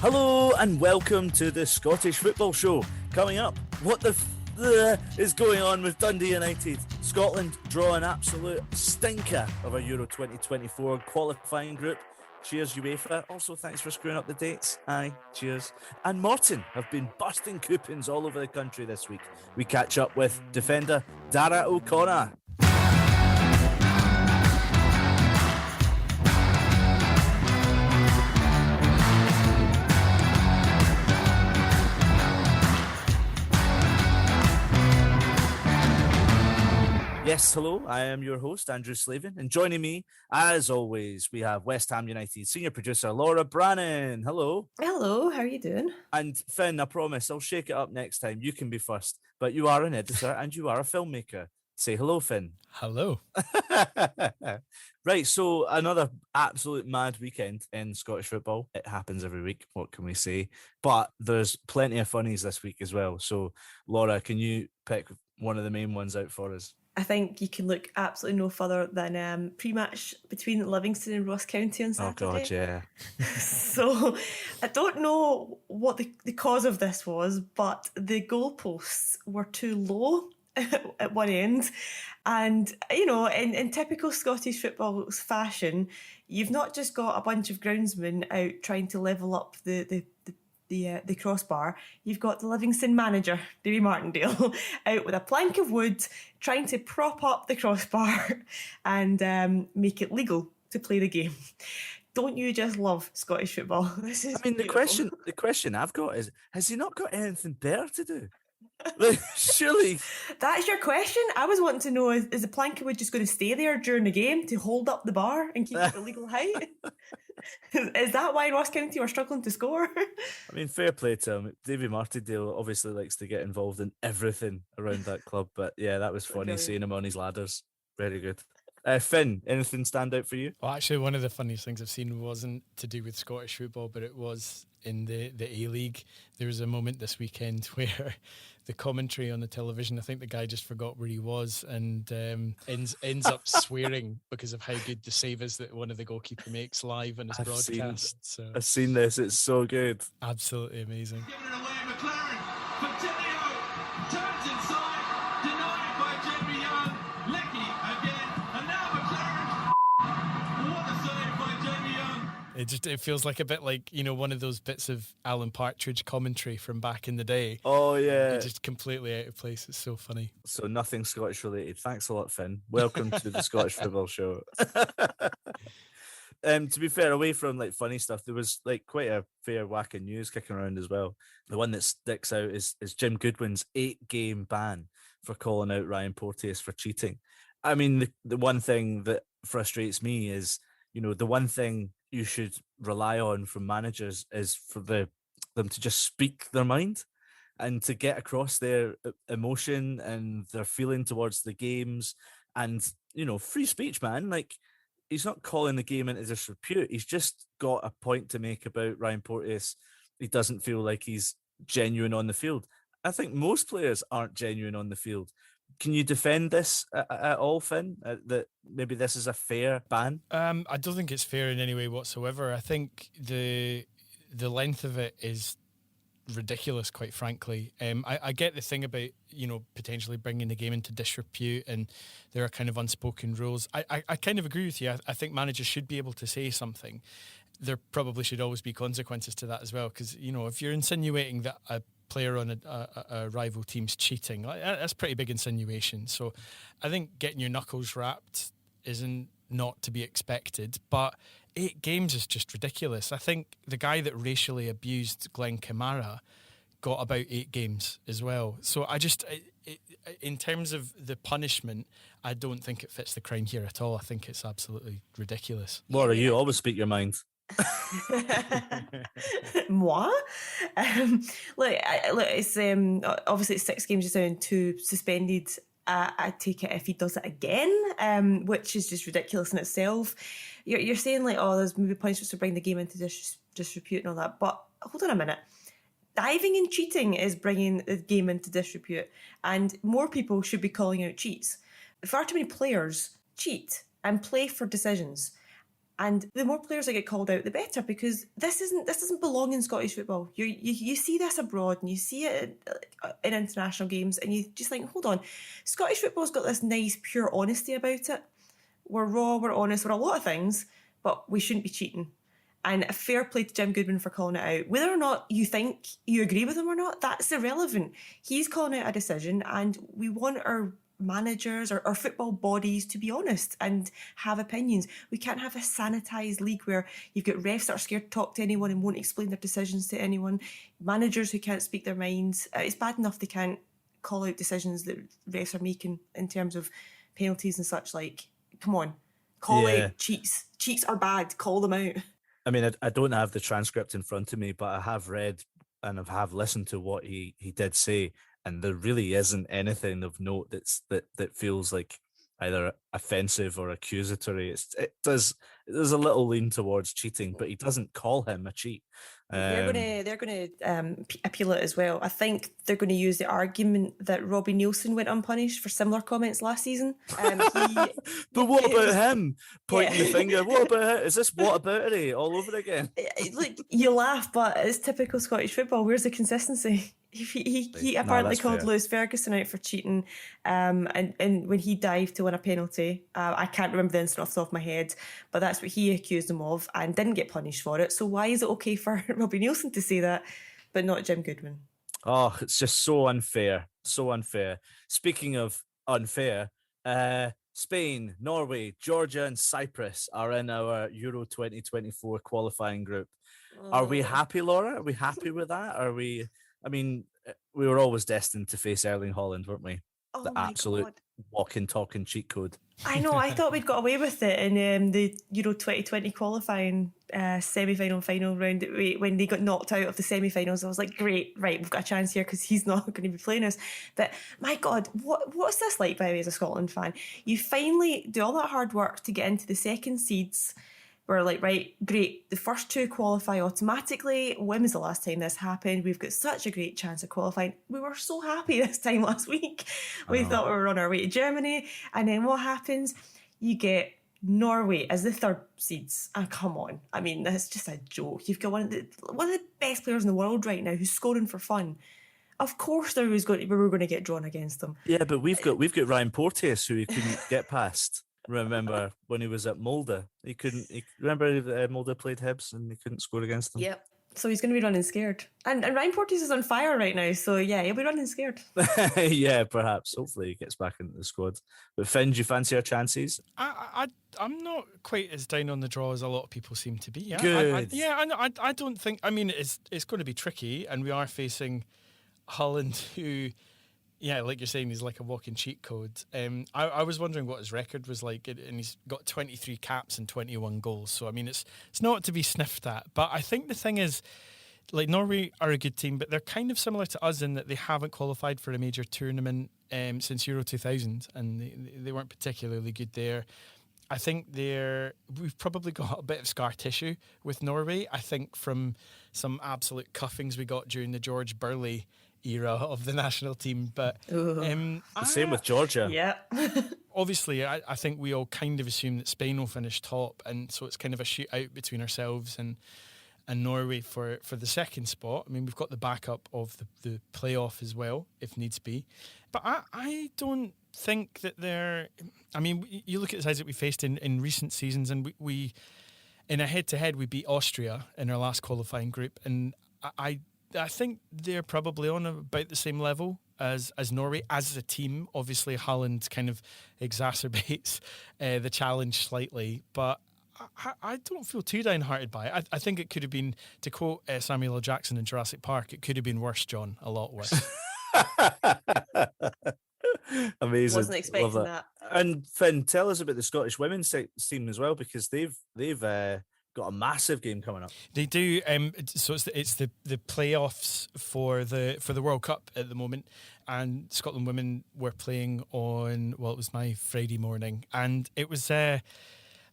Hello and welcome to the Scottish Football Show. Coming up, what the is going on with Dundee United? Scotland draw an absolute stinker of a Euro 2024 qualifying group. Cheers UEFA. Also, thanks for screwing up the dates. Aye, cheers. And Morton have been busting coupons all over the country this week. We catch up with defender Darragh O'Connor. Yes, hello, I am your host, Andrew Slaven, and joining me, as always, we have West Ham United senior producer Laura Brannan. Hello. Hello, how are you doing? And Finn, I promise, I'll shake it up next time. You can be first, but you are an editor and you are a filmmaker. Say hello, Finn. Hello. Right, so another absolute mad weekend in Scottish football. It happens every week, what can we say? But there's plenty of funnies this week as well. So, Laura, can you pick one of the main ones out for us? I think you can look absolutely no further than pre-match between Livingston and Ross County on Saturday. Oh, God, yeah. So I don't know what the cause of this was, but the goalposts were too low at one end. And, you know, in typical Scottish football fashion, you've not just got a bunch of groundsmen out trying to level up the crossbar. You've got the Livingston manager, Davy Martindale, out with a plank of wood trying to prop up the crossbar and make it legal to play the game. Don't you just love Scottish football? This is beautiful. The question I've got is, has he not got anything better to do? Like, surely. That's your question? I was wanting to know, is the plank of wood just going to stay there during the game to hold up the bar and keep it a legal height? Is that why Ross County were struggling to score? I mean, fair play to him. Davy Martindale obviously likes to get involved in everything around that club, but yeah, that was funny seeing him on his ladders. Very good. Finn, anything stand out for you? Well, actually, one of the funniest things I've seen wasn't to do with Scottish football, but it was in the A-League. There was a moment this weekend where the commentary on the television, I think the guy just forgot where he was and ends up swearing because of how good the save is that one of the goalkeeper makes live on his broadcast. I've seen this. It's so good. Absolutely amazing. Giving it away, McLaren. Coutinho turns inside, denied by Jamie Young. Lecky again, and now McLaren. What a save by Jamie Young. It feels like a bit like, you know, one of those bits of Alan Partridge commentary from back in the day. Oh, yeah. It's just completely out of place. It's so funny. So nothing Scottish related. Thanks a lot, Finn. Welcome to the Scottish Football Show. To be fair, away from like funny stuff, there was like quite a fair whack of news kicking around as well. The one that sticks out is Jim Goodwin's 8-game ban for calling out Ryan Porteous for cheating. I mean, the one thing that frustrates me is, you know, the one thing you should rely on from managers is for them to just speak their mind and to get across their emotion and their feeling towards the games. And, you know, free speech, man. Like, he's not calling the game into disrepute. He's just got a point to make about Ryan Porteous. He doesn't feel like he's genuine on the field. I think most players aren't genuine on the field. Can you defend this at all, Finn? That maybe this is a fair ban? I don't think it's fair in any way whatsoever. I think the length of it is ridiculous, quite frankly. I get the thing about, you know, potentially bringing the game into disrepute, and there are kind of unspoken rules. I kind of agree with you. I think managers should be able to say something. There probably should always be consequences to that as well, because, you know, if you're insinuating that a player on a rival team's cheating, that's pretty big insinuation. So I think getting your knuckles wrapped isn't not to be expected, but 8 games is just ridiculous. I think the guy that racially abused Glenn Kamara got about 8 games as well. So I just, in terms of the punishment, I don't think it fits the crime here at all. I think it's absolutely ridiculous. Laura, you always speak your mind. Moi? Look, it's obviously it's 6 games just down, 2 suspended. I take it if he does it again, which is just ridiculous in itself. You're saying like, oh, there's maybe punishments to bring the game into disrepute and all that, but hold on a minute. Diving and cheating is bringing the game into disrepute, and more people should be calling out cheats. Far too many players cheat and play for decisions. And the more players that get called out, the better, because this doesn't belong in Scottish football. You see this abroad and you see it in international games, and you just think, hold on, Scottish football's got this nice pure honesty about it. We're raw, we're honest, we're a lot of things, but we shouldn't be cheating. And a fair play to Jim Goodwin for calling it out. Whether or not you think you agree with him or not, that's irrelevant. He's calling out a decision, and we want our managers or our football bodies to be honest and have opinions. We can't have a sanitised league where you've got refs that are scared to talk to anyone and won't explain their decisions to anyone, managers who can't speak their minds. It's bad enough they can't call out decisions that refs are making in terms of penalties and such. Like, come on, call out cheats. Cheats are bad, call them out. I mean, I don't have the transcript in front of me, but I have read and I have listened to what he did say, and there really isn't anything of note that feels like either offensive or accusatory. There's a little lean towards cheating, but he doesn't call him a cheat. They're going to appeal it as well. I think they're going to use the argument that Robbie Neilson went unpunished for similar comments last season. But what about him pointing the finger? What about it? Is this whataboutery all over again? Look, you laugh, but it's typical Scottish football. Where's the consistency? He apparently called fair. Lewis Ferguson out for cheating, and when he dived to win a penalty, I can't remember the incident off the top of my head, but that's what he accused him of and didn't get punished for it. So why is it okay for Robbie Neilson to say that, but not Jim Goodwin? Oh, it's just so unfair. So unfair. Speaking of unfair, Spain, Norway, Georgia and Cyprus are in our Euro 2024 qualifying group. Are we happy, Laura? Are we happy with that? I mean, we were always destined to face Erling Haaland, weren't we? Oh, the absolute walking, talking cheat code. I know. I thought we'd got away with it in the Euro 2020 qualifying semi-final final round when they got knocked out of the semi-finals. I was like, great, right, we've got a chance here because he's not going to be playing us. But my God, what's this like, by the way, as a Scotland fan? You finally do all that hard work to get into the second seeds. We're like, right, great. The first two qualify automatically. When was the last time this happened? We've got such a great chance of qualifying. We were so happy this time last week. We thought we were on our way to Germany. And then what happens? You get Norway as the third seeds. And come on. I mean, that's just a joke. You've got one of the best players in the world right now who's scoring for fun. Of course we were going to get drawn against them. Yeah, but we've got Ryan Porteous who he couldn't get past. Remember when he was at Molde? Remember Molde played Hibs and he couldn't score against them? Yep. So he's going to be running scared. And Ryan Porteous is on fire right now. So yeah, he'll be running scared. Yeah, perhaps. Hopefully he gets back into the squad. But Finn, do you fancy our chances? I'm not quite as down on the draw as a lot of people seem to be. Good. I don't think. I mean, it's going to be tricky, and we are facing Haaland, who, yeah, like you're saying, he's like a walking cheat code. I was wondering what his record was like, and he's got 23 caps and 21 goals. So, I mean, it's not to be sniffed at. But I think the thing is, like, Norway are a good team, but they're kind of similar to us in that they haven't qualified for a major tournament since Euro 2000, and they weren't particularly good there. I think we've probably got a bit of scar tissue with Norway. I think from some absolute cuffings we got during the George Burley era of the national team, but the same with Georgia. Yeah. Obviously, I think we all kind of assume that Spain will finish top, and so it's kind of a shootout between ourselves and Norway for the second spot. I mean, we've got the backup of the playoff as well, if needs be. But I don't think that they're... I mean, you look at the sides that we faced in recent seasons, and we in a head-to-head, we beat Austria in our last qualifying group, and I think they're probably on about the same level as Norway as a team. Obviously, Haaland kind of exacerbates the challenge slightly, but I don't feel too downhearted by it. I think it could have been, to quote Samuel L. Jackson in Jurassic Park, it could have been worse, John, a lot worse. Amazing. Wasn't expecting that. And Finn, tell us about the Scottish women's team as well, because they've got a massive game coming up. They do. So it's the playoffs for the World Cup at the moment, and Scotland women were playing on, well, it was my Friday morning, and it was a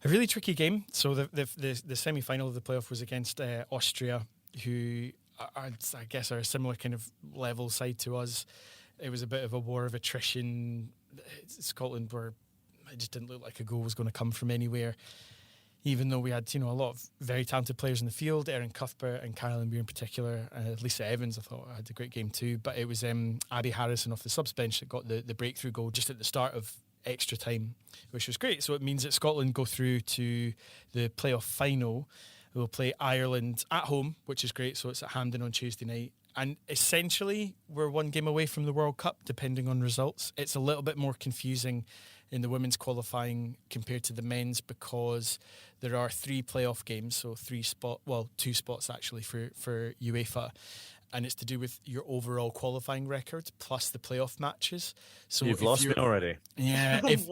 really tricky game. So the semi-final of the playoff was against Austria, who I guess are a similar kind of level side to us. It was a bit of a war of attrition. Scotland it just didn't look like a goal was going to come from anywhere. even though we had, a lot of very talented players in the field, Erin Cuthbert and Carolyn Muir in particular, Lisa Evans, I thought had a great game too. But it was Abby Harrison off the subs bench that got the breakthrough goal just at the start of extra time, which was great. So it means that Scotland go through to the playoff final. We'll play Ireland at home, which is great. So it's at Hampden on Tuesday night. And essentially, we're one game away from the World Cup, depending on results. It's a little bit more confusing in the women's qualifying compared to the men's because there are 3 playoff games, so 2 spots actually for UEFA, and it's to do with your overall qualifying record plus the playoff matches. So you've lost me already. Yeah, if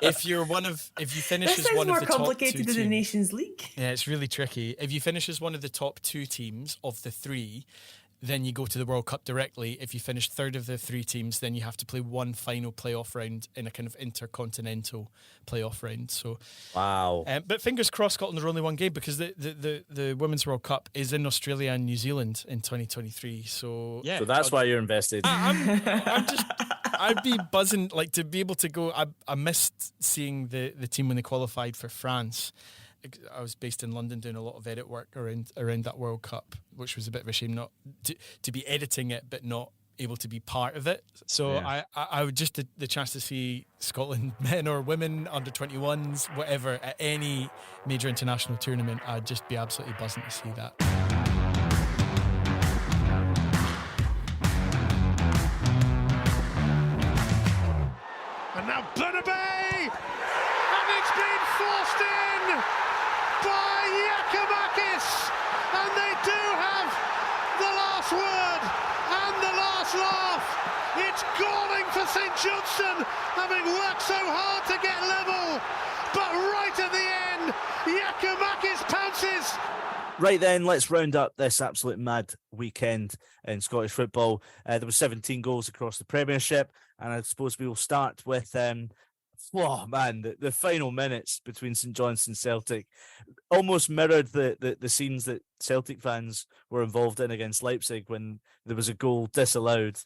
if you finish This as sounds one of more the top 2 complicated than the teams, Nations League. yeah, it's really tricky. If you finish as one of the top 2 teams of the 3, then you go to the World Cup directly. If you finish third of the 3 teams, then you have to play one final playoff round in a kind of intercontinental playoff round. So, wow. But fingers crossed, Scotland are only one game because the Women's World Cup is in Australia and New Zealand in 2023. So yeah, So that's why you're invested. I'd be buzzing to be able to go. I missed seeing the team when they qualified for France. I was based in London doing a lot of edit work around that World Cup, which was a bit of a shame not to be editing it, but not able to be part of it. So yeah. I would just the chance to see Scotland men or women, under 21s, whatever, at any major international tournament, I'd just be absolutely buzzing to see that. And now Bernabei, and it's been forced in by Giakoumakis, and they do have the last word and the last laugh. It's galling for St Johnstone, having worked so hard to get level, but right at the end, Giakoumakis pounces. Right then, let's round up this absolute mad weekend in Scottish football. There were 17 goals across the Premiership, and I suppose we will start with the final minutes between St Johnstone and Celtic almost mirrored the scenes that Celtic fans were involved in against Leipzig when there was a goal disallowed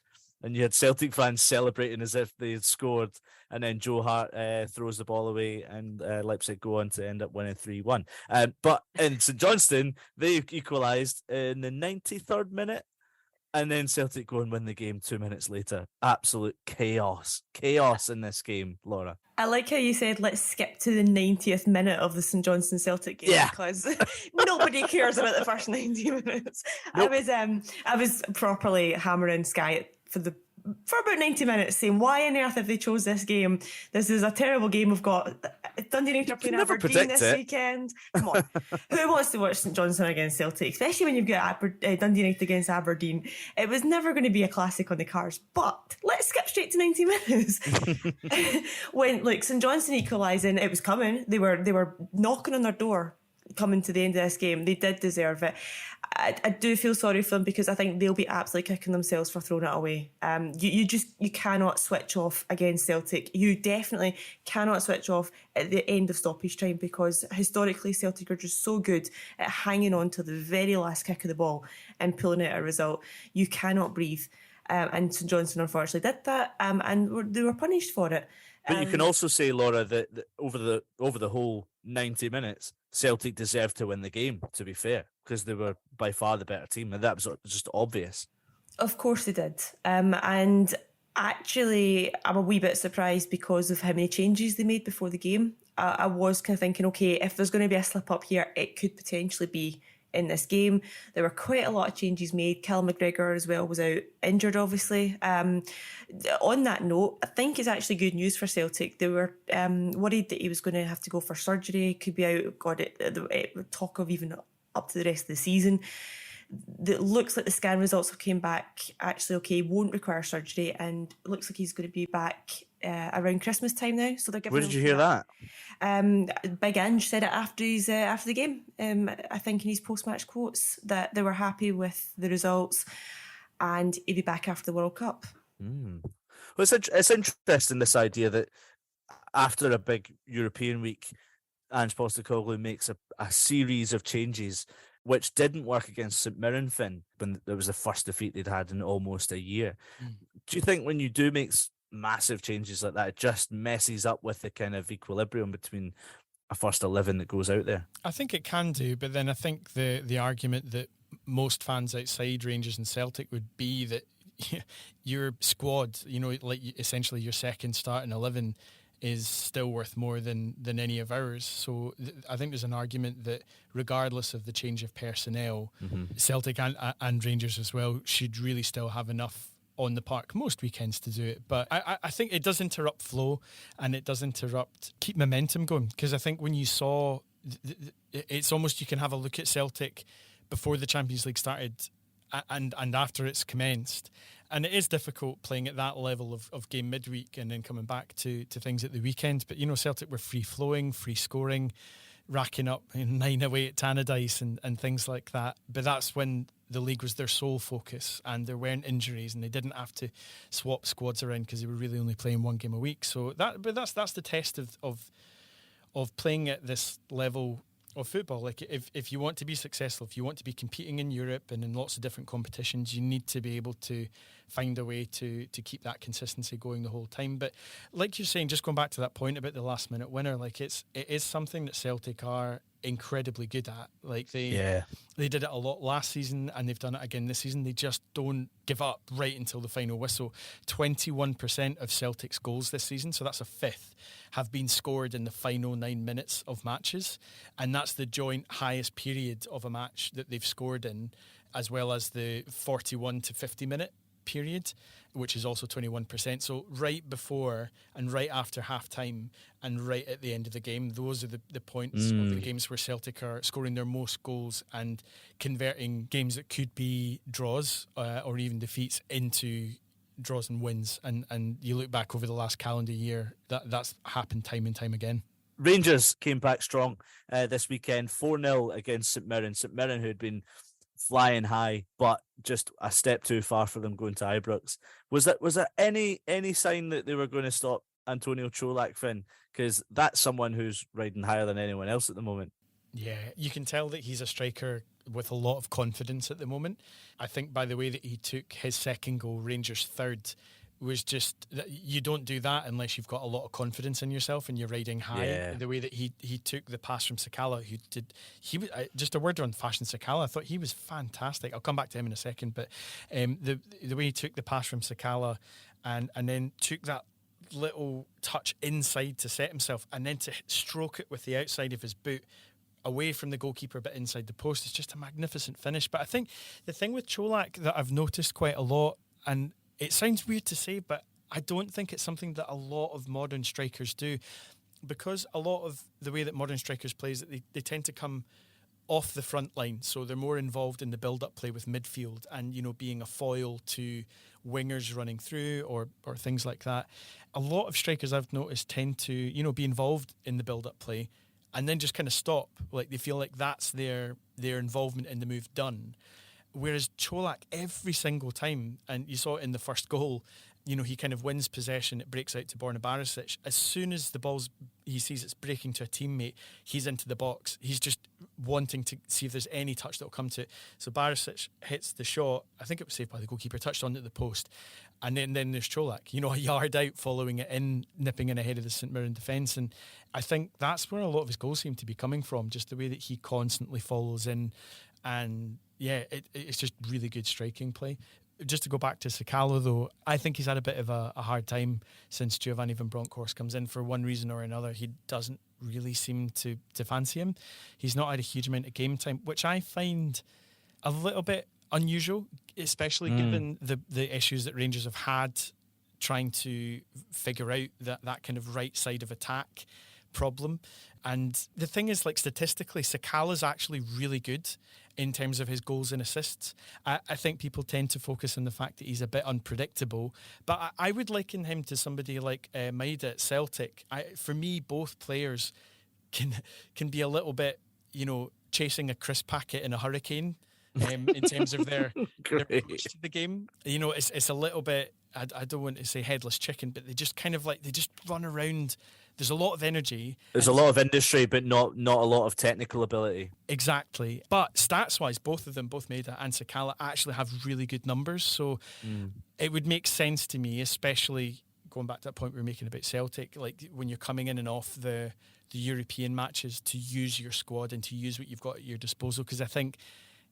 and you had Celtic fans celebrating as if they had scored, and then Joe Hart throws the ball away and Leipzig go on to end up winning 3-1. But in St Johnstone, they equalised in the 93rd minute. And then Celtic go and win the game 2 minutes later. Absolute chaos. Chaos in this game, Laura. I like how you said, let's skip to the 90th minute of the St Johnstone Celtic game, because nobody cares about the first 90 minutes. Nope. I was properly hammering Sky for about 90 minutes, saying, why on earth have they chose this game? This is a terrible game. We've got Dundee United playing Aberdeen this weekend. Come on. Who wants to watch St Johnstone against Celtic? Especially when you've got Dundee United against Aberdeen. It was never going to be a classic on the cards. But let's skip straight to 90 minutes. When St Johnstone equalising, it was coming. They were knocking on their door coming to the end of this game. They did deserve it. I do feel sorry for them because I think they'll be absolutely kicking themselves for throwing it away. You cannot switch off against Celtic. You definitely cannot switch off at the end of stoppage time, because historically Celtic are just so good at hanging on to the very last kick of the ball and pulling out a result. You cannot breathe. And St Johnstone unfortunately did that, and they were punished for it. But you can also say, Laura, that over the whole 90 minutes, Celtic deserved to win the game, to be fair, because they were by far the better team, and that was just obvious. Of course they did. And actually, I'm a wee bit surprised because of how many changes they made before the game. I was kind of thinking, okay, if there's going to be a slip-up here, it could potentially be in this game. There were quite a lot of changes made. Callum McGregor as well was out injured, obviously. On that note, I think it's actually good news for Celtic. They were worried that he was going to have to go for surgery, could be out, talk of even up to the rest of the season. It looks like the scan results have came back actually okay, won't require surgery, and it looks like he's going to be back around Christmas time now. So they're giving. Where did you hear that? Big Ange said it after the game. I think in his post-match quotes that they were happy with the results, and he'd be back after the World Cup. Well, it's interesting, this idea that after a big European week, Ange Postecoglou makes a series of changes which didn't work against St Mirren, Finn, when there was the first defeat they'd had in almost a year. Do you think when you do make massive changes like that, it just messes up with the kind of equilibrium between a first 11 that goes out there. I think it can do, but then I think the argument that most fans outside Rangers and Celtic would be that your squad, like essentially your second starting 11, is still worth more than any of ours. So I think there's an argument that regardless of the change of personnel, Celtic and Rangers as well should really still have enough on the park most weekends to do it. But I think it does interrupt flow, and it does keep momentum going, because I think when you saw, it's almost, you can have a look at Celtic before the Champions League started and after it's commenced. And it is difficult playing at that level of game midweek and then coming back to things at the weekend. But, Celtic were free-flowing, free-scoring, racking up 9 away at Tannadice and things like that. But that's when the league was their sole focus, and there weren't injuries, and they didn't have to swap squads around because they were really only playing 1 game a week. So that's the test of playing at this level of football. Like, if you want to be successful, if you want to be competing in Europe and in lots of different competitions, you need to be able to find a way to keep that consistency going the whole time. But like you're saying, just going back to that point about the last minute winner, like it is something that Celtic are incredibly good at. Like they did it a lot last season, and they've done it again this season. They just don't give up right until the final whistle. 21% of Celtic's goals this season, so that's a fifth, have been scored in the final 9 minutes of matches, and that's the joint highest period of a match that they've scored in, as well as the 41 to 50 minute period, which is also 21%. So right before and right after half time and right at the end of the game, those are the points of the games where Celtic are scoring their most goals and converting games that could be draws or even defeats into draws and wins. And you look back over the last calendar year, that's happened time and time again. Rangers came back strong this weekend, 4-0 against St Mirren. St Mirren, who had been flying high, but just a step too far for them going to Ibrox. Was there any sign that they were going to stop Antonio Cholak, Finn? Because that's someone who's riding higher than anyone else at the moment. Yeah, you can tell that he's a striker with a lot of confidence at the moment. I think by the way that he took his second goal, Rangers' third, was just, you don't do that unless you've got a lot of confidence in yourself and you're riding high. Yeah. The way that he took the pass from Sakala, just a word on Fashion Sakala, I thought he was fantastic. I'll come back to him in a second, but the way he took the pass from Sakala and then took that little touch inside to set himself and then to stroke it with the outside of his boot away from the goalkeeper but inside the post, is just a magnificent finish. But I think the thing with Cholak that I've noticed quite a lot, and it sounds weird to say, but I don't think it's something that a lot of modern strikers do, because a lot of the way that modern strikers play is that they tend to come off the front line, so they're more involved in the build-up play with midfield and, being a foil to wingers running through or things like that. A lot of strikers I've noticed tend to, be involved in the build-up play and then just kind of stop. Like, they feel like that's their involvement in the move done. Whereas Cholak, every single time, and you saw it in the first goal, he kind of wins possession, it breaks out to Borna Barisic. As soon as he sees it's breaking to a teammate, he's into the box. He's just wanting to see if there's any touch that will come to it. So Barisic hits the shot. I think it was saved by the goalkeeper, touched onto the post. And then there's Cholak, a yard out, following it in, nipping in ahead of the St Mirren defence. And I think that's where a lot of his goals seem to be coming from, just the way that he constantly follows in. And yeah, it's just really good striking play. Just to go back to Sakala, though, I think he's had a bit of a hard time since Giovanni Van Bronckhorst comes in. For one reason or another, he doesn't really seem to fancy him. He's not had a huge amount of game time, which I find a little bit unusual, especially given the issues that Rangers have had trying to figure out that kind of right side of attack problem. And the thing is, like, statistically, Sakala's actually really good in terms of his goals and assists. I think people tend to focus on the fact that he's a bit unpredictable, but I would liken him to somebody like Maida at Celtic. For me, both players can be a little bit, chasing a crisp packet in a hurricane in terms of their approach to the game. It's a little bit, I don't want to say headless chicken, but they just kind of they just run around. There's a lot of energy. There's a lot of industry, but not a lot of technical ability. Exactly. But stats-wise, both of them, both Maida and Sakala, actually have really good numbers. So it would make sense to me, especially going back to that point we were making about Celtic, like when you're coming in and off the European matches, to use your squad and to use what you've got at your disposal. Because I think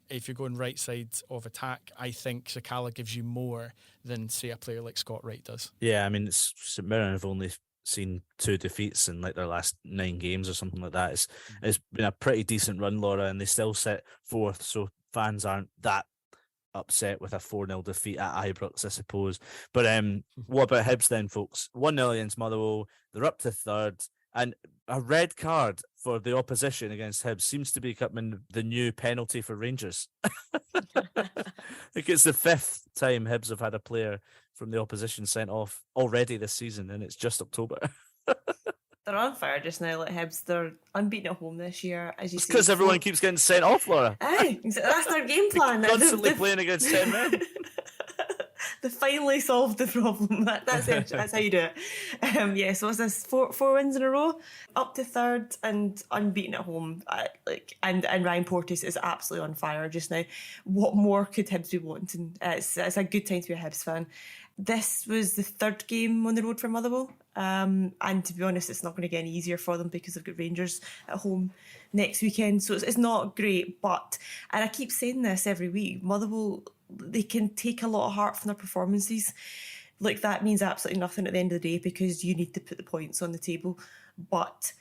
if you're going right side of attack, I think Sakala gives you more than, say, a player like Scott Wright does. Yeah, I mean, St Mirren have only seen 2 defeats in like their last 9 games or something like that. It's been a pretty decent run, Laura, and they still sit 4th, so fans aren't that upset with a 4-0 defeat at Ibrox, I suppose. But what about Hibs then, folks? 1-0 against Motherwell. They're up to 3rd, and a red card for the opposition against Hibs seems to be becoming the new penalty for Rangers. I think it's the 5th time Hibs have had a player from the opposition sent off already this season, and it's just October. They're on fire just now, like Hibs. They're unbeaten at home this year, as you It's say. because everyone keeps getting sent off, Laura. Aye, that's their game plan. Constantly playing against 10 men. They finally solved the problem. That's it. That's how you do it. So what's this? Four wins in a row, up to 3rd and unbeaten at home. And Ryan Porteous is absolutely on fire just now. What more could Hibs be wanting? It's a good time to be a Hibs fan. This was the 3rd game on the road for Motherwell. And to be honest, it's not going to get any easier for them because they've got Rangers at home next weekend. So it's not great. But, and I keep saying this every week, Motherwell, they can take a lot of heart from their performances. Like, that means absolutely nothing at the end of the day because you need to put the points on the table. But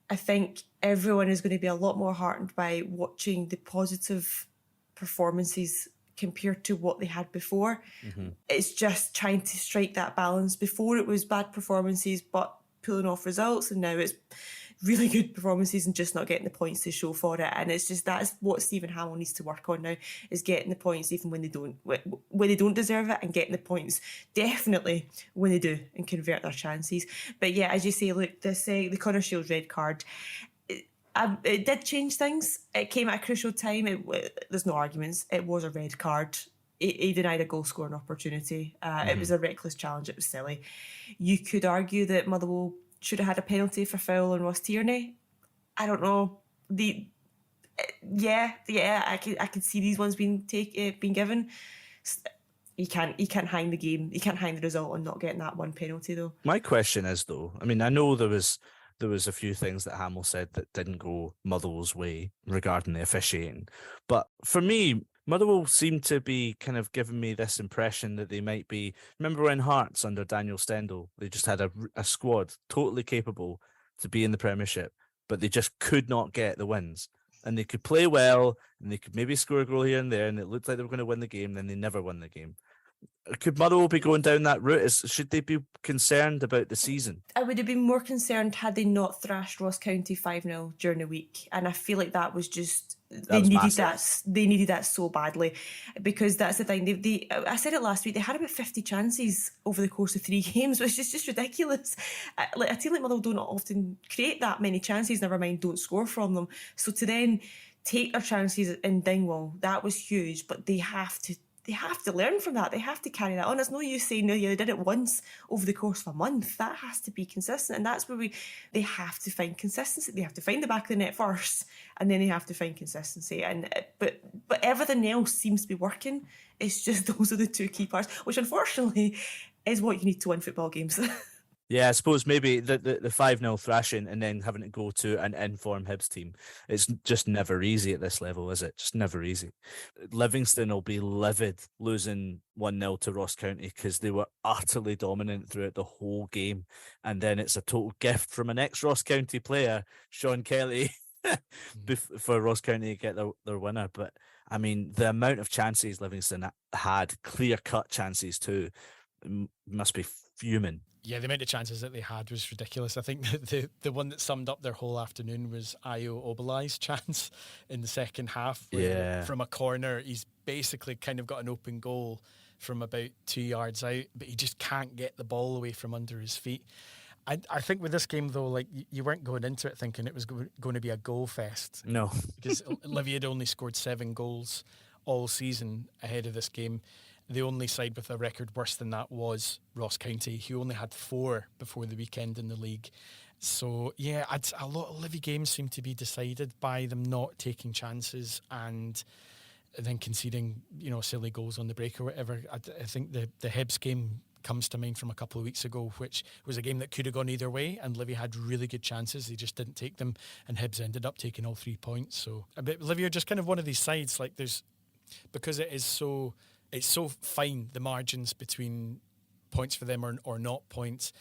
I think everyone is going to be a lot more heartened by watching the positive performances compared to what they had before. Mm-hmm. It's just trying to strike that balance. Before it was bad performances but pulling off results, and now it's really good performances and just not getting the points to show for it. And it's just, that's what Stephen Hamill needs to work on now, is getting the points even when they don't deserve it, and getting the points definitely when they do and convert their chances. But yeah, as you say, look, this the Connor Shields red card, it did change things. It came at a crucial time. There's no arguments. It was a red card. He denied a goal scoring opportunity. It was a reckless challenge. It was silly. You could argue that Motherwell should have had a penalty for foul on Ross Tierney. I don't know. I could see these ones being given. You can't hang the game. You can't hang the result on not getting that one penalty though. My question is though, I mean, I know there was a few things that Hamill said that didn't go Motherwell's way regarding the officiating. But for me, Motherwell seemed to be kind of giving me this impression that they might be... Remember when Hearts under Daniel Stendhal, they just had a squad totally capable to be in the Premiership, but they just could not get the wins. And they could play well, and they could maybe score a goal here and there, and it looked like they were going to win the game, then they never won the game. Could Motherwell be going down that route? Should they be concerned about the season? I would have been more concerned had they not thrashed Ross County 5-0 during the week. And I feel like that was just... They needed that so badly, because that's the thing. I said it last week, they had about 50 chances over the course of 3 games, which is just ridiculous. A team like Motherwell don't often create that many chances, never mind don't score from them. So to then take their chances in Dingwall, that was huge, but they have to learn from that. They have to carry that on. It's no use saying, no, yeah, they did it once over the course of a month. That has to be consistent. And that's where they have to find consistency. They have to find the back of the net first, and then they have to find consistency. But everything else seems to be working. It's just those are the 2 key parts, which unfortunately is what you need to win football games. Yeah, I suppose maybe the 5-0 thrashing and then having to go to an in-form Hibs team. It's just never easy at this level, is it? Just never easy. Livingston will be livid losing 1-0 to Ross County because they were utterly dominant throughout the whole game. And then it's a total gift from an ex-Ross County player, Sean Kelly, for Ross County to get their winner. But, I mean, the amount of chances Livingston had, clear-cut chances too, must be fuming. Yeah, the amount of chances that they had was ridiculous. I think the one that summed up their whole afternoon was Ayo Obalai's chance in the second half. Yeah. From a corner, he's basically kind of got an open goal from about 2 yards out, but he just can't get the ball away from under his feet. I think with this game, though, like you weren't going into it thinking it was going to be a goal fest. No. Because Livy had only scored 7 goals all season ahead of this game. The only side with a record worse than that was Ross County, who only had 4 before the weekend in the league. So, yeah, a lot of Livy games seem to be decided by them not taking chances and then conceding, silly goals on the break or whatever. I think the Hibs game comes to mind from a couple of weeks ago, which was a game that could have gone either way, and Livy had really good chances. They just didn't take them, and Hibs ended up taking all 3 points. So, but Livy are just kind of one of these sides, like because it's so fine, the margins between points for them or not points.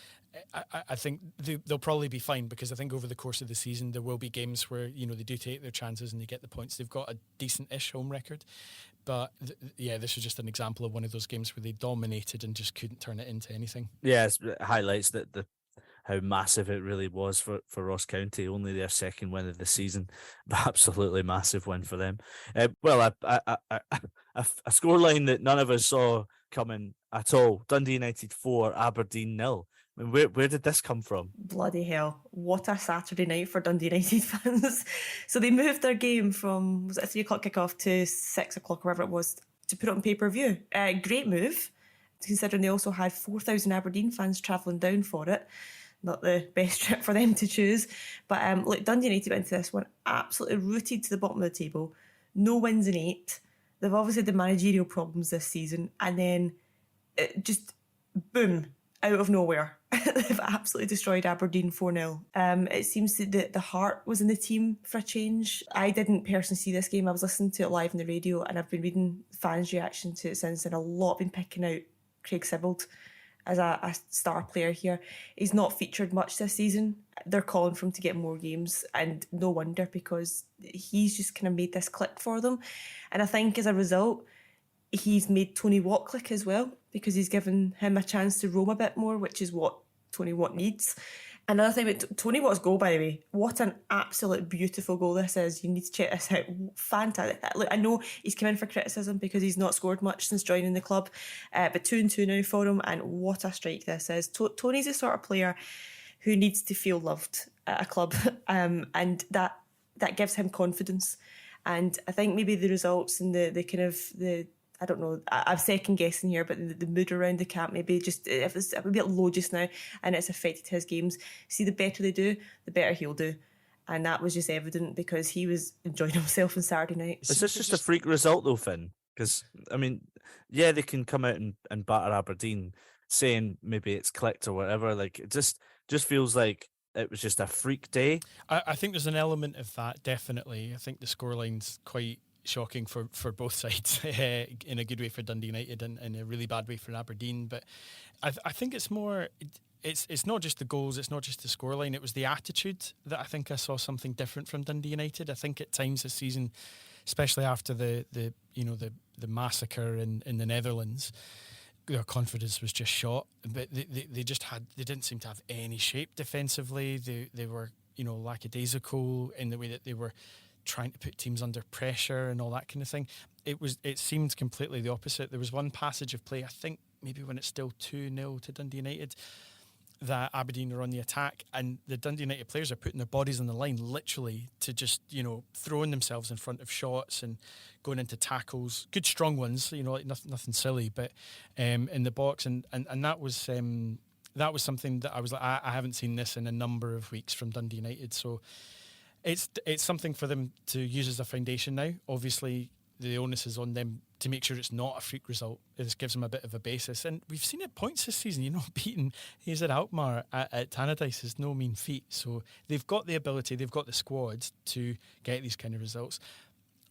I think they'll probably be fine, because I think over the course of the season there will be games where they do take their chances and they get the points. They've got a decent-ish home record, but this was just an example of one of those games where they dominated and just couldn't turn it into anything. Yeah, it highlights how massive it really was for Ross County. Only their second win of the season, but absolutely massive win for them. A scoreline that none of us saw coming at all. Dundee United 4, Aberdeen 0. I mean, where did this come from? Bloody hell. What a Saturday night for Dundee United fans. So they moved their game from, was it a 3 o'clock kickoff to 6 o'clock, or whatever it was, to put it on pay-per-view. Great move, considering they also had 4,000 Aberdeen fans travelling down for it. Not the best trip for them to choose. But look, Dundee United went into this one absolutely rooted to the bottom of the table. No wins in 8. They've obviously had the managerial problems this season. And then just boom, out of nowhere. They've absolutely destroyed Aberdeen 4-0. It seems that the heart was in the team for a change. I didn't personally see this game. I was listening to it live on the radio, and I've been reading fans' reaction to it since, and a lot have been picking out Craig Sibbald as a star player here. He's not featured much this season. They're calling for him to get more games, and no wonder, because he's just kind of made this click for them. And I think as a result, he's made Tony Watt click as well, because he's given him a chance to roam a bit more, which is what Tony Watt needs. Another thing about Tony Watt's goal, by the way, what an absolute beautiful goal this is. You need to check this out. Fantastic. Look, I know he's come in for criticism because he's not scored much since joining the club, but 2-2 now for him, and what a strike this is. Tony's the sort of player who needs to feel loved at a club, and that gives him confidence. And I think maybe the results and the kind of the, I don't know, I'm second guessing here, but the mood around the camp maybe just, if it's a bit low just now, and it's affected his games. See, the better they do, the better he'll do. And that was just evident, because he was enjoying himself on Saturday night. Is this just a freak result though, Finn? Because, I mean, yeah, they can come out and batter Aberdeen, saying maybe it's clicked or whatever. Like, it just feels like it was just a freak day. I think there's an element of that, definitely. I think the scoreline's quite shocking for both sides, in a good way for Dundee United and in a really bad way for Aberdeen. But I think it's more, it's not just the goals, it's not just the scoreline, it was the attitude that I think I saw something different from Dundee United. I think at times this season, especially after the massacre in the Netherlands, their confidence was just shot. But they didn't seem to have any shape defensively. They were lackadaisical in the way that they were trying to put teams under pressure and all that kind of thing. It seemed completely the opposite. There was one passage of play, I think maybe when it's still 2-0 to Dundee United, that Aberdeen are on the attack, and the Dundee United players are putting their bodies on the line literally to just, throwing themselves in front of shots and going into tackles, good strong ones, like nothing silly, but in the box, and that was something that I was like, I haven't seen this in a number of weeks from Dundee United. So it's something for them to use as a foundation now. Obviously, the onus is on them to make sure it's not a freak result. This gives them a bit of a basis. And we've seen it points this season. Beating AZ Alkmaar at Tannadice is no mean feat. So they've got the ability, they've got the squad to get these kind of results.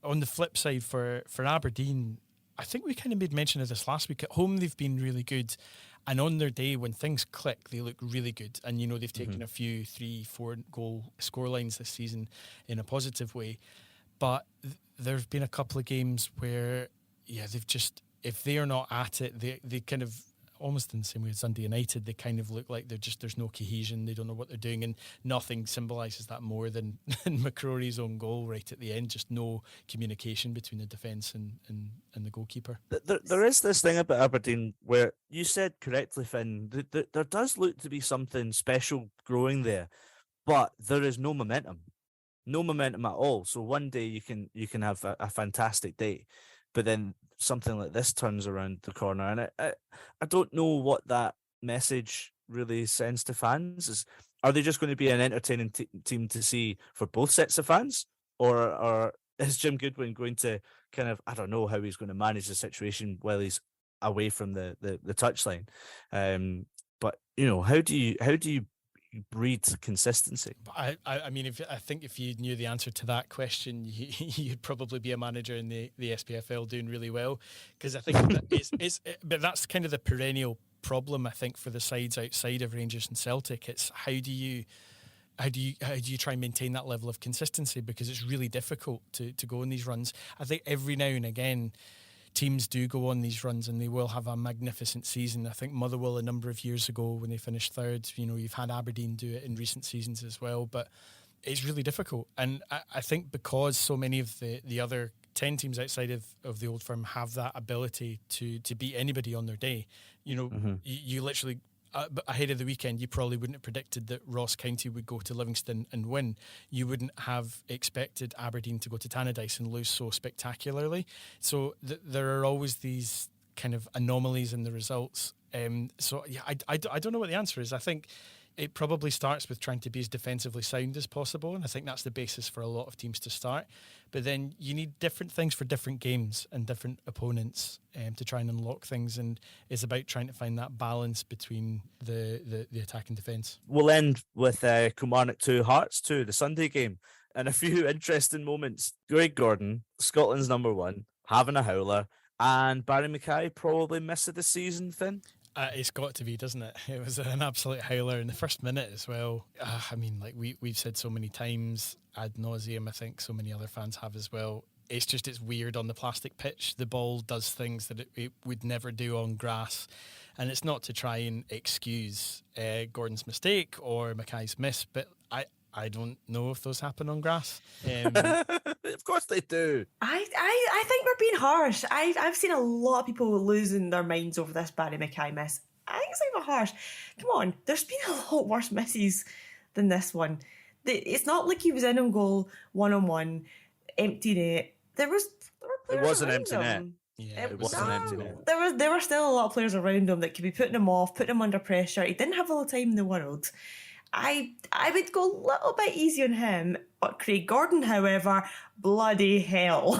On the flip side, for Aberdeen, I think we kind of made mention of this last week. At home, they've been really good. And on their day, when things click, they look really good. And, they've taken a few 3-4 goal scorelines this season in a positive way. But there have been a couple of games where, they've just, if they're not at it, they kind of, almost in the same way as Dundee United, they kind of look like there's no cohesion. They don't know what they're doing, and nothing symbolises that more than McCrory's own goal right at the end. Just no communication between the defence and the goalkeeper. There is this thing about Aberdeen where you said correctly, Finn, there does look to be something special growing there, but there is no momentum. No momentum at all. So one day you can have a fantastic day, but then something like this turns around the corner, and I don't know what that message really sends to fans. Are they just going to be an entertaining team to see for both sets of fans, or is Jim Goodwin going to kind of, I don't know how he's going to manage the situation while he's away from the touchline. But how do you breed consistency? I mean, I think if you knew the answer to that question, you'd probably be a manager in the SPFL doing really well, because I think but that's kind of the perennial problem, I think, for the sides outside of Rangers and Celtic. It's how do you try and maintain that level of consistency, because it's really difficult to go on these runs. I think every now and again teams do go on these runs and they will have a magnificent season. I think Motherwell a number of years ago when they finished third, you've had Aberdeen do it in recent seasons as well, but it's really difficult. And I think because so many of the other 10 teams outside of the Old Firm have that ability to beat anybody on their day, you literally, ahead of the weekend, you probably wouldn't have predicted that Ross County would go to Livingston and win. You wouldn't have expected Aberdeen to go to Tannadice and lose so spectacularly. So there are always these kind of anomalies in the results. I don't know what the answer is. I think it probably starts with trying to be as defensively sound as possible, and I think that's the basis for a lot of teams to start. But then you need different things for different games and different opponents to try and unlock things, and it's about trying to find that balance between the attack and defence. We'll end with Kilmarnock 2, Hearts 2, the Sunday game, and a few interesting moments. Greg Gordon, Scotland's number one, having a howler, and Barry Mackay probably miss of the season, Finn. It's got to be, doesn't it? It was an absolute howler in the first minute as well. I mean, like we've said so many times ad nauseum, I think so many other fans have as well. It's weird on the plastic pitch. The ball does things that it would never do on grass. And it's not to try and excuse Gordon's mistake or Mackay's miss, but I don't know if those happen on grass. Of course they do. I think we're being harsh. I've seen a lot of people losing their minds over this Barry Mackay miss. I think it's a bit harsh. Come on, there's been a lot worse misses than this one. It's not like he was in on goal 1-on-1, empty net. There were It was an empty him. net. Yeah, it was an empty net. There were still a lot of players around him that could be putting him off, putting him under pressure. He didn't have all the time in the world. I would go a little bit easy on him. But Craig Gordon, however, bloody hell.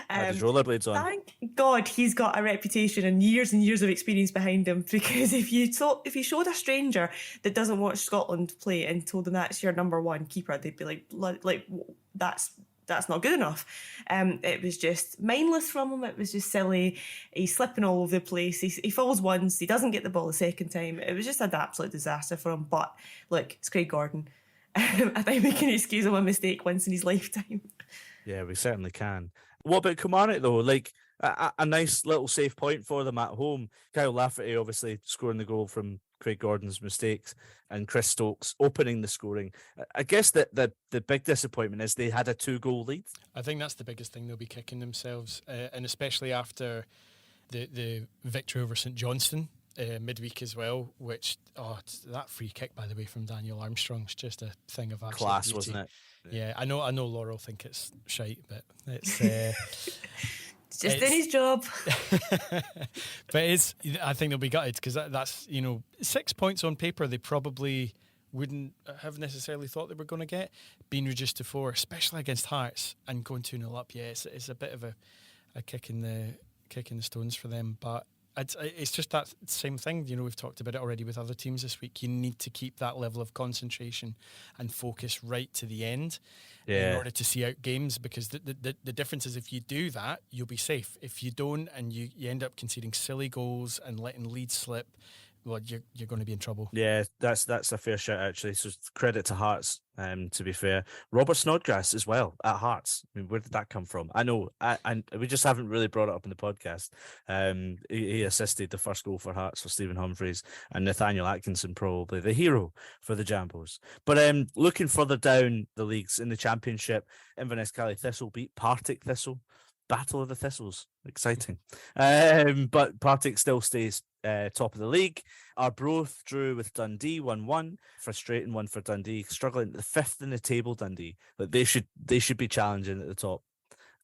Had his rollerblades on. Thank God he's got a reputation and years of experience behind him, because if you showed a stranger that doesn't watch Scotland play and told them that's your number one keeper, they'd be like that's not good enough. It was just mindless from him. It was just silly. He's slipping all over the place. He falls once. He doesn't get the ball the second time. It was just an absolute disaster for him. But look, it's Craig Gordon. I think we can excuse him a mistake once in his lifetime. Yeah, we certainly can. What about Kilmarnock though? Like a nice little safe point for them at home. Kyle Lafferty obviously scoring the goal from Craig Gordon's mistakes, and Chris Stokes opening the scoring. I guess that the big disappointment is they had a 2-goal lead. I think that's the biggest thing. They'll be kicking themselves, and especially after the victory over St Johnstone midweek as well, which that free kick, by the way, from Daniel Armstrong is just a thing of absolute class, beauty. Wasn't it? Yeah, I know Laurel think it's shite, but it's it's just in his job. But I think they'll be gutted, because that's 6 points on paper they probably wouldn't have necessarily thought they were going to get, being reduced to 4, especially against Hearts, and going 2-0 up. Yeah, it's a bit of a kick in the stones for them, but it's just that same thing. We've talked about it already with other teams this week. You need to keep that level of concentration and focus right to the end in order to see out games, because the difference is, if you do that, you'll be safe. If you don't, and you end up conceding silly goals and letting leads slip, well, you're going to be in trouble. Yeah, that's a fair shout, actually. So credit to Hearts, to be fair. Robert Snodgrass as well at Hearts. I mean, where did that come from? I know, and we just haven't really brought it up in the podcast. He assisted the first goal for Hearts for Stephen Humphreys, and Nathaniel Atkinson, probably the hero for the Jambos. But looking further down the leagues in the Championship, Inverness Cali Thistle beat Partick Thistle. Battle of the Thistles, exciting. But Partick still stays top of the league. Arbroath drew with Dundee 1-1, frustrating one for Dundee, struggling at the 5th in the table. Dundee, but they should be challenging at the top.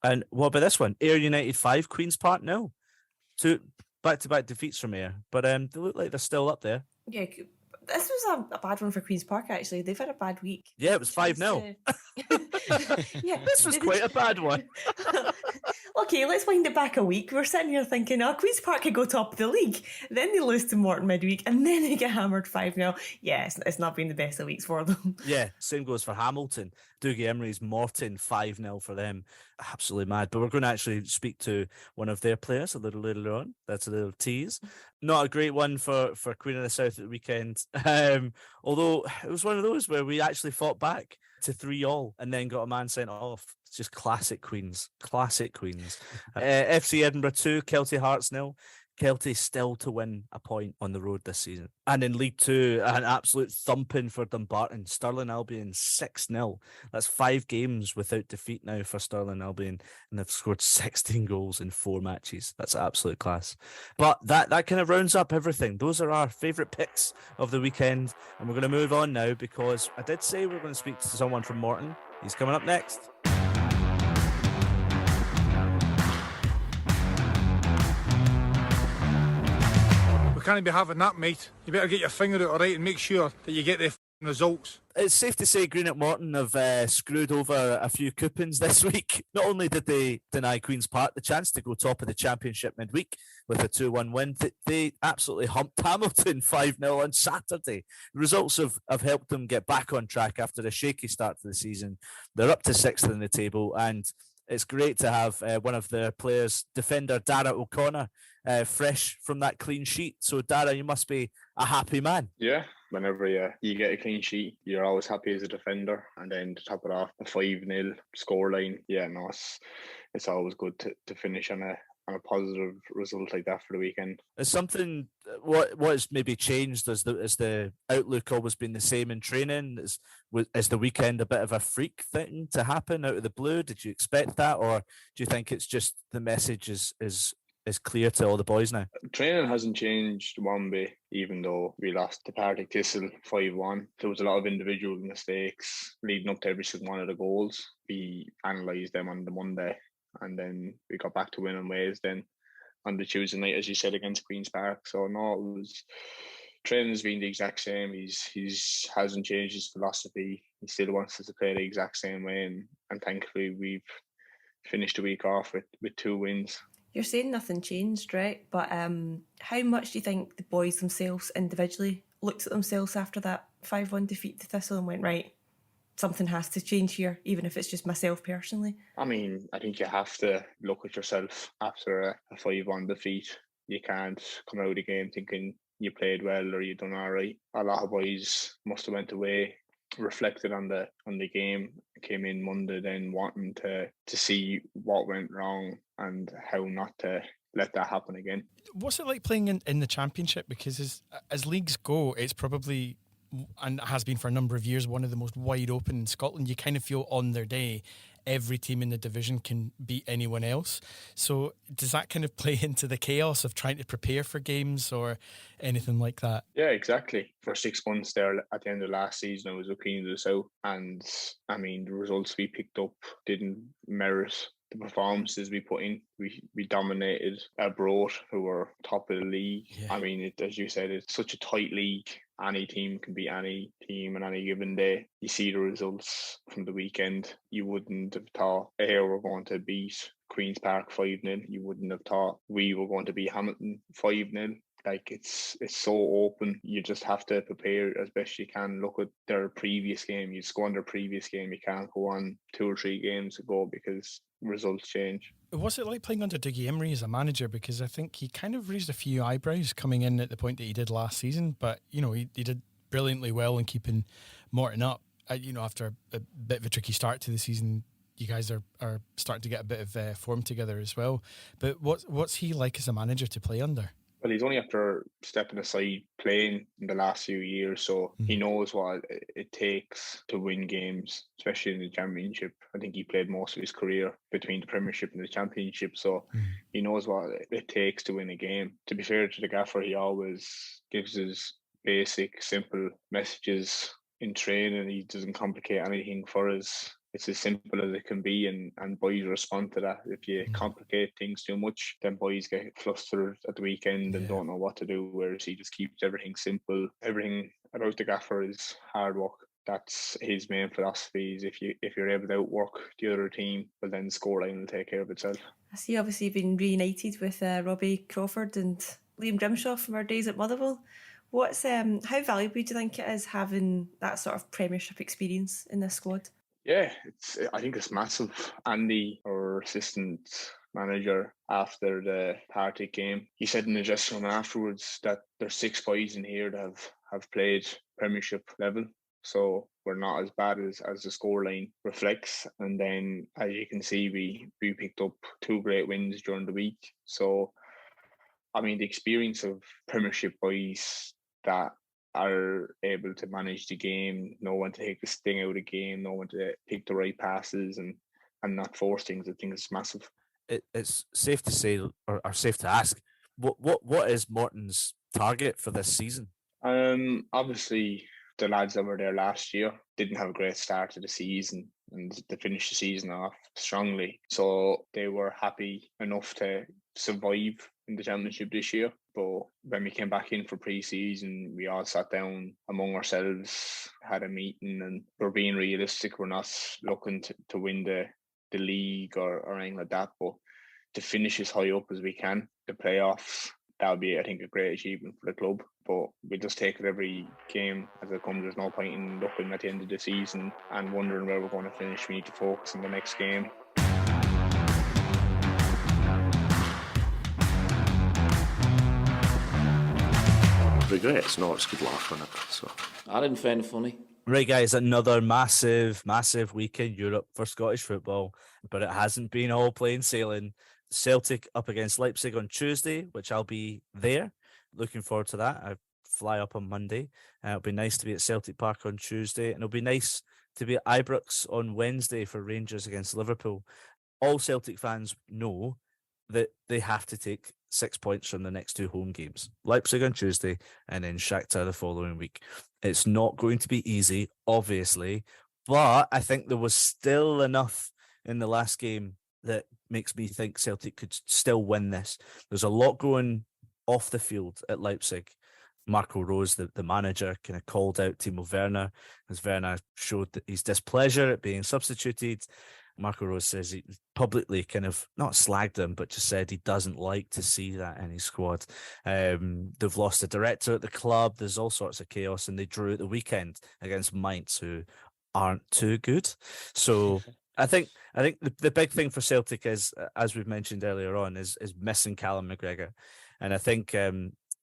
And what about this one? Ayr United 5, Queen's Park 0. 2 back-to-back defeats from Ayr, but they look like they're still up there. Yeah. This was a bad one for Queen's Park, actually. They've had a bad week. Yeah, it was 5-0. Yeah, this was quite a bad one. Okay, let's wind it back a week. We're sitting here thinking, Queen's Park could go top of the league. Then they lose to Morton midweek, and then they get hammered 5-0. Yeah, it's not been the best of weeks for them. Yeah, same goes for Hamilton. Dougie Emery's Morton 5-0 for them. Absolutely mad. But we're going to actually speak to one of their players a little later on. That's a little tease. Not a great one for Queen of the South at the weekend. Although it was one of those where we actually fought back to 3-3 and then got a man sent off. It's just classic Queens. Classic Queens. FC Edinburgh 2, Celtic Hearts 0. Kelty still to win a point on the road this season. And in League Two, an absolute thumping for Dumbarton. Stirling Albion 6-0. That's 5 games without defeat now for Stirling Albion, and they've scored 16 goals in 4 matches. That's absolute class. But that kind of rounds up everything. Those are our favourite picks of the weekend, and we're going to move on now because I did say we're going to speak to someone from Morton. He's coming up next. Can't be having that, mate. You better get your finger out alright and make sure that you get the results. It's safe to say Greenock Morton have screwed over a few coupons this week. Not only did they deny Queen's Park the chance to go top of the Championship midweek with a 2-1 win, they absolutely humped Hamilton 5-0 on Saturday. The results have helped them get back on track after a shaky start to the season. They're up to 6th in the table, and it's great to have one of their players, defender Darragh O'Connor, fresh from that clean sheet. So, Darragh, you must be a happy man. Yeah, whenever you get a clean sheet, you're always happy as a defender. And then to top it off, a 5-0 scoreline. Yeah, no, it's always good to finish on a positive result like that for the weekend. Is something what has maybe changed? Has the outlook always been the same in training? Is the weekend a bit of a freak thing to happen out of the blue? Did you expect that, or do you think it's just the message is clear to all the boys now? Training hasn't changed one bit, even though we lost to Partick Thistle 5-1. There was a lot of individual mistakes leading up to every single one of the goals. We analysed them on the Monday, and then we got back to winning ways then on the Tuesday night, as you said, against Queen's Park. So no, training has been the exact same. He's hasn't changed his philosophy. He still wants us to play the exact same way, and thankfully we've finished the week off with 2 wins. You're saying nothing changed, right? But how much do you think the boys themselves individually looked at themselves after that 5-1 defeat to Thistle and went, right, something has to change here, even if it's just myself personally? I mean, I think you have to look at yourself after a 5-1 defeat. You can't come out of the game thinking you played well or you done all right. A lot of boys must have went away, reflected on the game, came in Monday then wanting to see what went wrong and how not to let that happen again. What's it like playing in the Championship? Because as leagues go, it's probably, and has been for a number of years, one of the most wide open in Scotland. You kind of feel on their day every team in the division can beat anyone else. So does that kind of play into the chaos of trying to prepare for games or anything like that? Yeah, exactly. For 6 months there at the end of last season, I was a Queen of the South, and I mean the results we picked up didn't merit the performances we put in. We dominated Broad, who were top of the league. Yeah. I mean, as you said, it's such a tight league. Any team can beat any team on any given day. You see the results from the weekend. You wouldn't have thought here we're going to beat Queen's Park 5-0. You wouldn't have thought we were going to beat Hamilton 5-0. Like it's so open. You just have to prepare as best you can. Look at their previous game. You just go on their previous game. You can't go on 2 or 3 games ago because results change. What's it like playing under Dougie Emery as a manager? Because I think he kind of raised a few eyebrows coming in at the point that he did last season, but you know he did brilliantly well in keeping Morton up. After a bit of a tricky start to the season, you guys are starting to get a bit of form together as well. But what's he like as a manager to play under? Well, he's only after stepping aside playing in the last few years, so he knows what it takes to win games, especially in the Championship. I think he played most of his career between the Premiership and the Championship, so he knows what it takes to win a game. To be fair to the gaffer, he always gives his basic, simple messages in training. He doesn't complicate anything for us. It's as simple as it can be, and boys respond to that. If you complicate things too much, then boys get flustered at the weekend and don't know what to do, whereas he just keeps everything simple. Everything about the gaffer is hard work. that's his main philosophy. Is if you're able to outwork the other team, well then the scoreline will take care of itself. I see. Obviously, you've been reunited with Robbie Crawford and Liam Grimshaw from our days at Motherwell. What's how valuable do you think it is having that sort of Premiership experience in this squad? Yeah, I think it's massive. Andy, our assistant manager, after the Partick game, he said in the dressing room afterwards that there's 6 boys in here that have played Premiership level. So we're not as bad as the scoreline reflects. And then, as you can see, we picked up 2 great wins during the week. So, I mean, the experience of Premiership boys that are able to manage the game, know when to take the sting out of the game, know when to pick the right passes and not force things, I think it's massive. It's safe to say, or safe to ask, what is Morton's target for this season? Obviously, the lads that were there last year didn't have a great start to the season, and they finished the season off strongly. So they were happy enough to survive in the Championship this year. But when we came back in for pre-season, we all sat down among ourselves, had a meeting, and we're being realistic. We're not looking to win the league or anything like that, but to finish as high up as we can, the playoffs, that would be, I think, a great achievement for the club. But we just take it every game as it comes. There's no point in looking at the end of the season and wondering where we're going to finish. We need to focus on the next game. Regrets? No, it's good laugh on it. So I didn't find it funny. Right, guys, another massive week in Europe for Scottish football, but it hasn't been all plain sailing. Celtic up against Leipzig on Tuesday, which I'll be there. Looking forward to that. I fly up on Monday. It'll be nice to be at Celtic Park on Tuesday, and it'll be nice to be at Ibrox on Wednesday for Rangers against Liverpool. All Celtic fans know that they have to take 6 points from the next 2 home games. Leipzig on Tuesday and then Shakhtar the following week. It's not going to be easy, obviously, but I think there was still enough in the last game that makes me think Celtic could still win this. There's a lot going off the field at Leipzig. Marco Rose, the manager, kind of called out Timo Werner as Werner showed that his displeasure at being substituted. Marco Rose says he publicly kind of not slagged him, but just said he doesn't like to see that in his squad. They've lost a director at the club. There's all sorts of chaos, and they drew at the weekend against Mainz, who aren't too good. So I think the big thing for Celtic is, as we've mentioned earlier on, is missing Callum McGregor, and I think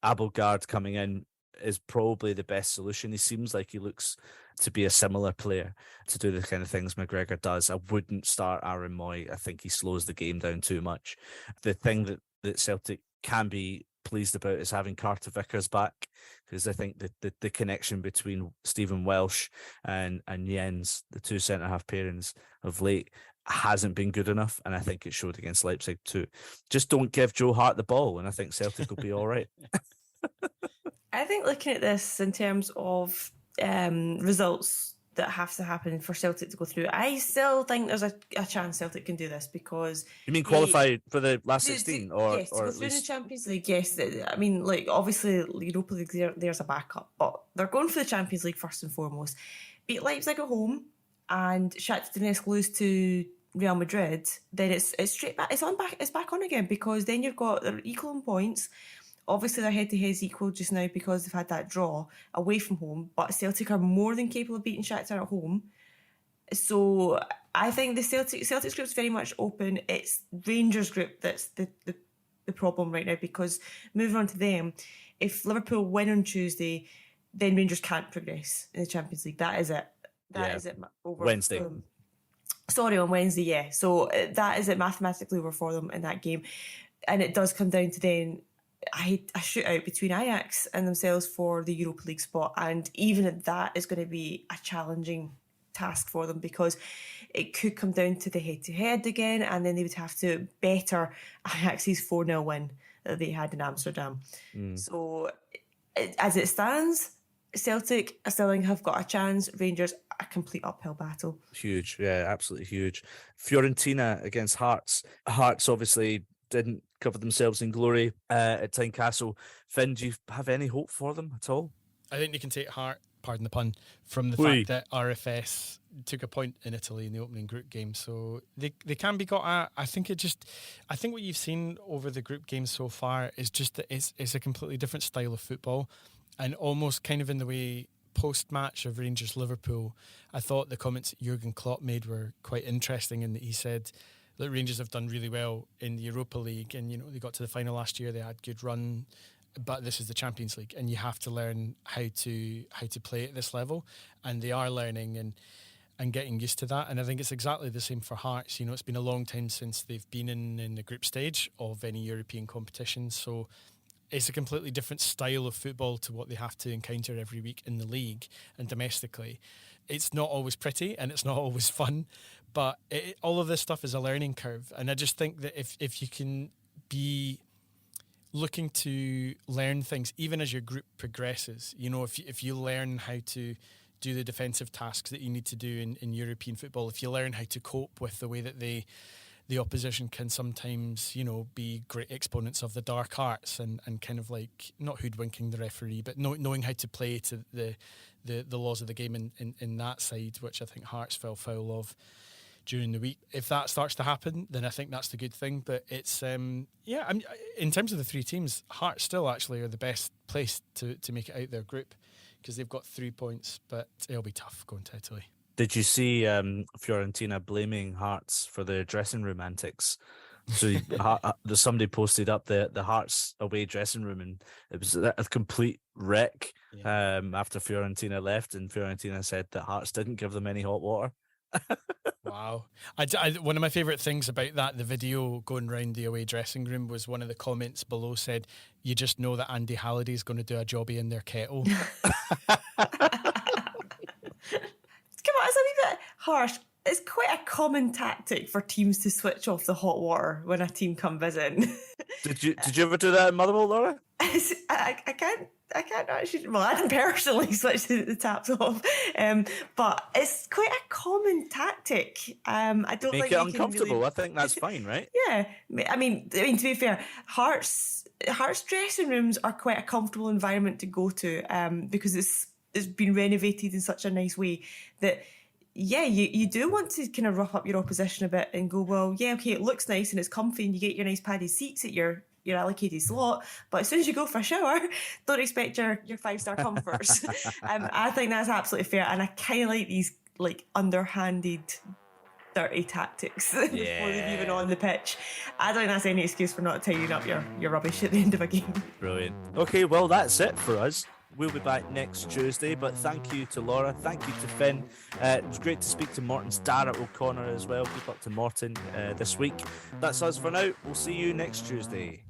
Abelgard coming in is probably the best solution. He seems like he looks to be a similar player to do the kind of things McGregor does. I wouldn't start Aaron Moy. I think he slows the game down too much. The thing that Celtic can be pleased about is having Carter Vickers back, because I think the connection between Stephen Welsh and Jens, the 2 centre-half pairings of late, hasn't been good enough, and I think it showed against Leipzig too. Just don't give Joe Hart the ball, and I think Celtic will be all right. I think looking at this in terms of results that have to happen for Celtic to go through, I still think there's a chance Celtic can do this, because... You mean qualify for the last 16? Yes, to go through the Champions League, yes. I mean, like, obviously, Europa League, there's a backup, but they're going for the Champions League first and foremost. Beat Leipzig at home, and Shakhtar Donetsk lose to Real Madrid, then it's straight back. It's back on again, because then you've got, they're equal in points. Obviously, their head-to-head's equal just now because they've had that draw away from home, but Celtic are more than capable of beating Shakhtar at home. So I think the Celtic's group's very much open. It's Rangers' group that's the problem right now, because moving on to them, if Liverpool win on Tuesday, then Rangers can't progress in the Champions League. That is it. That is it over Wednesday. For them. Sorry, on Wednesday, yeah. So that is it mathematically over for them in that game. And it does come down to then a shootout between Ajax and themselves for the Europa League spot, and even that is going to be a challenging task for them, because it could come down to the head-to-head again, and then they would have to better Ajax's 4-0 win that they had in Amsterdam. So as it stands, Celtic, I still think, have got a chance. Rangers, a complete uphill battle. Huge, yeah, absolutely huge. Fiorentina against Hearts. Hearts obviously didn't cover themselves in glory at Tynecastle. Finn, do you have any hope for them at all? I think they can take heart pardon the pun, from the fact that RFS took a point in Italy in the opening group game. So they can be got at. I think what you've seen over the group games so far is just that it's a completely different style of football, and almost kind of in the way post-match of Rangers-Liverpool, I thought the comments that Jurgen Klopp made were quite interesting in that he said that Rangers have done really well in the Europa League, and they got to the final last year, they had good run, but this is the Champions League and you have to learn how to play at this level, and they are learning and getting used to that. And I think it's exactly the same for Hearts. It's been a long time since they've been in the group stage of any European competition, so it's a completely different style of football to what they have to encounter every week in the league and domestically. It's not always pretty and it's not always fun, but all of this stuff is a learning curve. And I just think that if you can be looking to learn things, even as your group progresses, if you learn how to do the defensive tasks that you need to do in European football, if you learn how to cope with the way that the opposition can sometimes, be great exponents of the dark arts and kind of like not hoodwinking the referee, but knowing how to play to the laws of the game in that side, which I think Hearts fell foul of during the week. If that starts to happen, then I think that's the good thing. But it's, in terms of the three teams, Hearts still actually are the best place to make it out their group because they've got 3 points, but it'll be tough going to Italy. Did you see Fiorentina blaming Hearts for their dressing room antics? So somebody posted up the Hearts away dressing room, and it was a complete wreck after Fiorentina left, and Fiorentina said that Hearts didn't give them any hot water. Wow. One of my favourite things about the video going around the away dressing room was one of the comments below said, "You just know that Andy Halliday's going to do a jobby in their kettle." Come on, it's a wee bit harsh. It's quite a common tactic for teams to switch off the hot water when a team come visit. Did you ever do that in Motherwell, Laura? I can't actually. Well, I didn't personally switch the taps off, but it's quite a common tactic. I don't make think it uncomfortable. Really... I think that's fine, right? Yeah, I mean, to be fair, Hearts dressing rooms are quite a comfortable environment to go to, because it's been renovated in such a nice way that. Yeah, you do want to kind of rough up your opposition a bit and go, well, yeah, okay, it looks nice and it's comfy and you get your nice padded seats at your allocated slot, but as soon as you go for a shower, don't expect your 5-star comforts. I think that's absolutely fair, and I kind of like these like underhanded, dirty tactics before they're even on the pitch. I don't think that's any excuse for not tidying up your rubbish at the end of a game. Brilliant. Okay, well, that's it for us. We'll be back next Tuesday, but thank you to Laura, thank you to Finn. It was great to speak to Morton's Darragh O'Connor as well. Good luck to Morton this week. That's us for now. We'll see you next Tuesday.